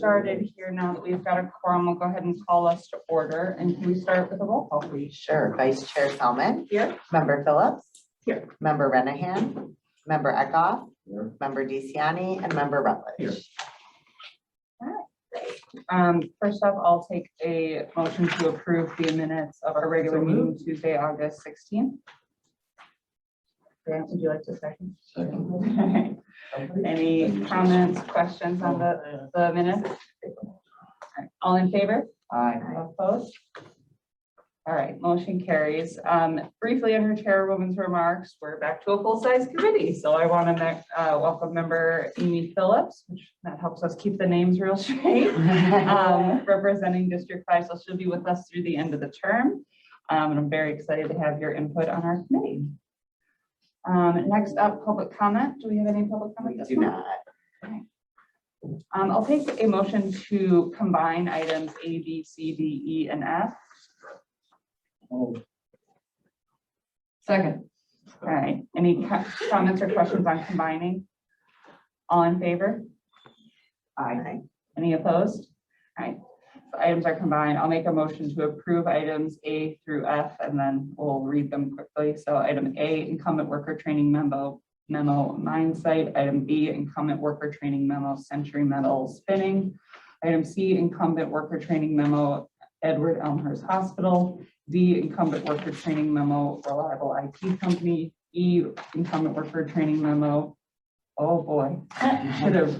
started here now that we've got a quorum. We'll go ahead and call us to order. And can we start with a roll call, please? Sure. Vice Chair Selman. Here. Member Phillips. Here. Member Renahan. Member Eckhoff. Here. Member DeCiani and Member Rutledge. First up, I'll take a motion to approve the minutes of our regular meeting Tuesday, August 16th. Grant, would you like to second? Second. Any comments, questions on the minutes? All in favor? Aye. Opposed? All right, motion carries. Briefly under Chairwoman's remarks, we're back to a full-size committee. So I want to welcome member Amy Phillips, which that helps us keep the names real straight, representing District 5. So she'll be with us through the end of the term. And I'm very excited to have your input on our committee. Next up, public comment. Do we have any public comment? We do not. Okay. I'll take a motion to combine items A, B, C, D, E, and F. Second. All right. Any comments or questions on combining? All in favor? Aye. Any opposed? All right. So items are combined. I'll make a motion to approve items A through F, and then we'll read them quickly. So item A, incumbent worker training memo mine site. Item B, incumbent worker training memo Century Metal spinning. Item C, incumbent worker training memo Edward Elmhurst Hospital. D, incumbent worker training memo Reliable IT Company. E, incumbent worker training memo. Oh boy, should have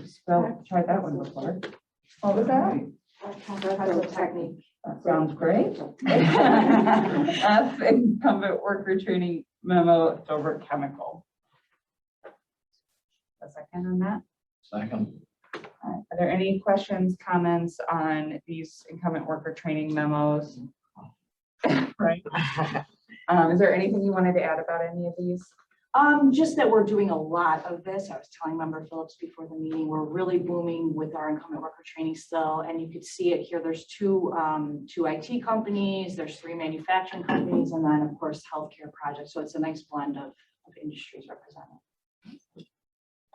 tried that one before. What was that? Technique. That sounds great. F, incumbent worker training memo Dover Chemical. A second on that. Second. Are there any questions, comments on these incumbent worker training memos? Right. Is there anything you wanted to add about any of these? Just that we're doing a lot of this. I was telling Member Phillips before the meeting, we're really booming with our incumbent worker training still, and you could see it here. There's two IT companies, there's 3 manufacturing companies, and then of course healthcare projects. So it's a nice blend of industries represented.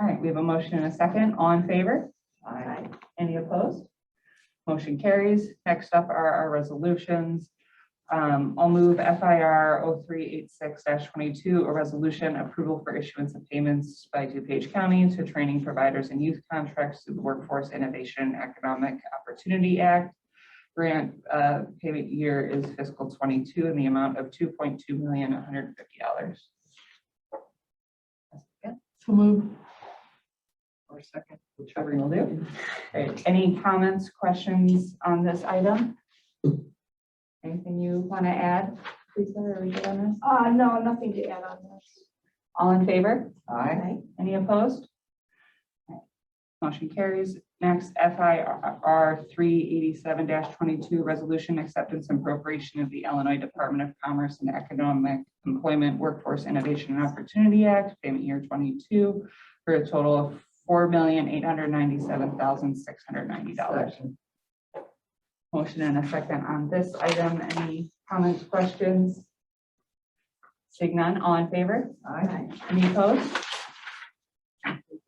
All right, we have a motion and a second. All in favor? Aye. Any opposed? Motion carries. Next up are our resolutions. I'll move FIR 0386-22, a resolution approval for issuance of payments by DuPage County to training providers and youth contracts through the Workforce Innovation and Economic Opportunity Act. Grant payment year is fiscal 22 in the amount of $2.2,150,000. So move. Or second, Whichever you'll do. Okay. Any comments, questions on this item? Anything you want to add, Lisa, or we good on this? No, nothing to add on this. All in favor? Aye. Any opposed? Okay. Motion carries. Next, FIR 387-22, resolution acceptance and appropriation of the Illinois Department of Commerce and Economic Employment Workforce Innovation and Opportunity Act, payment year 22, for a total of $4,897,690. Motion and a second on this item. Any comments, questions? Seeing none, all in favor? Aye. Any opposed?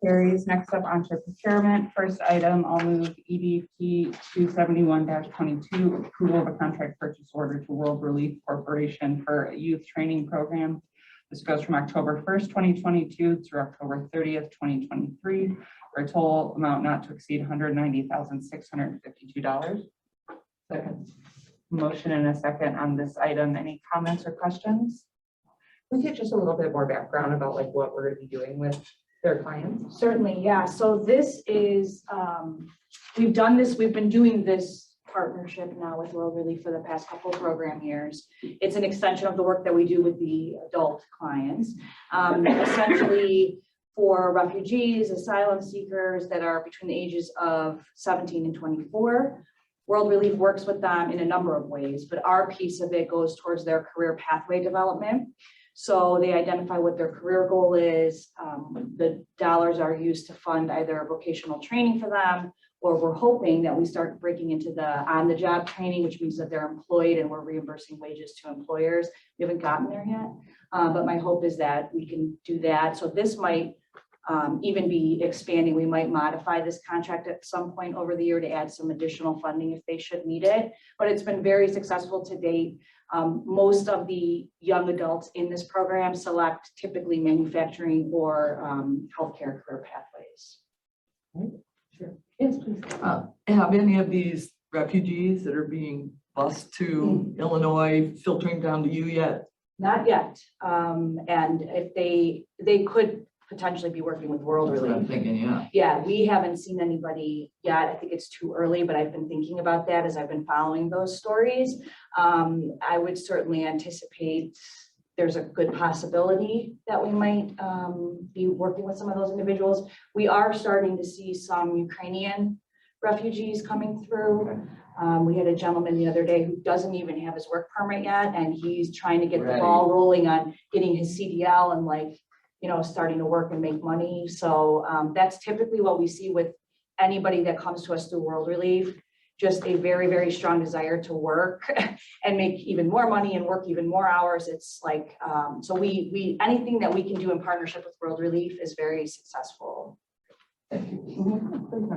Carries. Next up, onto procurement. First item, I'll move EDP 271-22, approval of a contract purchase order to World Relief Corporation for a youth training program. This goes from October 1st, 2022 through October 30th, 2023, for a total amount not to exceed $190,652. Second. Motion and a second on this item. Any comments or questions? We get just a little bit more background about like what we're going to be doing with their clients. Certainly, yeah. So this is, we've been doing this partnership now with World Relief for the past couple of program years. It's an extension of the work that we do with the adult clients. Essentially for refugees, asylum seekers that are between the ages of 17 and 24. World Relief works with them in a number of ways, but our piece of it goes towards their career pathway development. So they identify what their career goal is. The dollars are used to fund either vocational training for them, or we're hoping that we start breaking into the on-the-job training, which means that they're employed and we're reimbursing wages to employers. We haven't gotten there yet, but my hope is that we can do that. So this might even be expanding. We might modify this contract at some point over the year to add some additional funding if they should need it, but it's been very successful to date. Most of the young adults in this program select typically manufacturing or healthcare career pathways. Sure. Yes, please. Have any of these refugees that are being bused to Illinois filtering down to you yet? Not yet. And if they could potentially be working with World That's what I'm Relief. thinking, yeah. Yeah, we haven't seen anybody yet. I think it's too early, but I've been thinking about that as I've been following those stories. I would certainly anticipate there's a good possibility that we might be working with some of those individuals. We are starting to see some Ukrainian refugees coming through. We had a gentleman the other day who doesn't even have his work permit yet, and he's trying to get the ball rolling on getting his CDL and starting to work and make money. So that's typically what we see with anybody that comes to us through World Relief, just a very, very strong desire to work and make even more money and work even more hours. It's like, so we anything that we can do in partnership with World Relief is very successful. Thank you.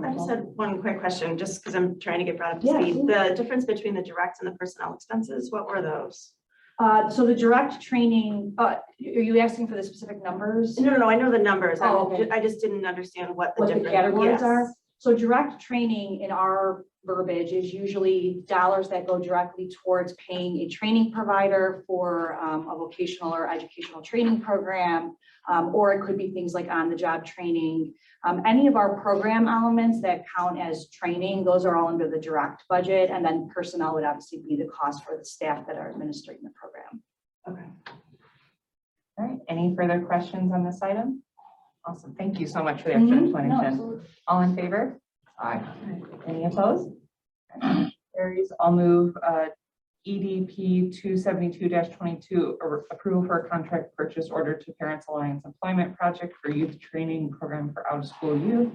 I just had one quick question, just because I'm trying to get brought up to Yeah, speed. The difference between the direct and the personnel expenses, what were those? So the direct training, are you asking for the specific numbers? No, I know the numbers. Oh, okay. I just didn't understand what the What the difference. categories Yes. are? So direct training in our verbiage is usually dollars that go directly towards paying a training provider for a vocational or educational training program, or it could be things like on-the-job training. Any of our program elements that count as training, those are all under the direct budget, and then personnel would obviously be the cost for the staff that are administering the program. Okay. All right, any further questions on this item? Awesome, thank you so much for the extra explanation. All in favor? Aye. Any opposed? Carries. I'll move EDP 272-22, approval for a contract purchase order to Parents Alliance Employment Project for Youth Training Program for Out-of-School Youth.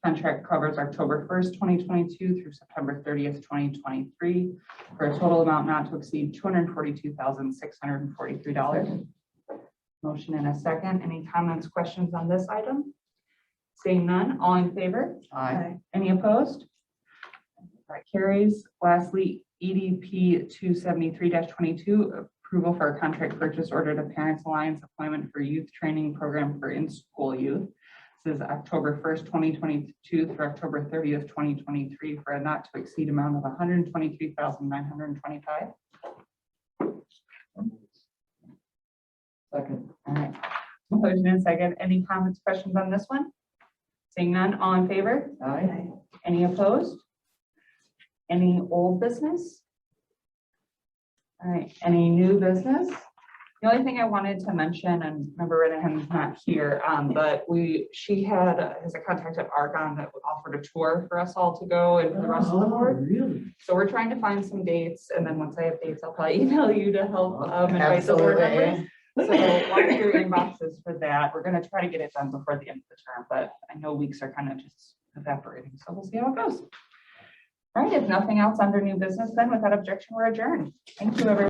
Contract covers October 1st, 2022 through September 30th, 2023, for a total amount not to exceed $242,643. Motion and a second. Any comments, questions on this item? Seeing none, all in favor? Aye. Any opposed? That carries. Lastly, EDP 273-22, approval for a contract purchase order to Parents Alliance Employment for Youth Training Program for in-school youth. This is October 1st, 2022 through October 30th, 2023, for a not to exceed amount of $123,925. Second. All right. Motion and second. Any comments, questions on this one? Seeing none, all in favor? Aye. Any opposed? Any old business? All right, any new business? The only thing I wanted to mention, and Member Renahan's not here, but she has a contact at Argonne that offered a tour for us all to go and for the rest of the board. Really? So we're trying to find some dates, and then once I have dates, I'll probably email you to help invite the board members. So watch your inboxes for that. We're gonna try to get it done before the end of the term, but I know weeks are kind of just evaporating, so we'll see how it goes. All right, if nothing else under new business, then without objection, we're adjourned. Thank you, everyone.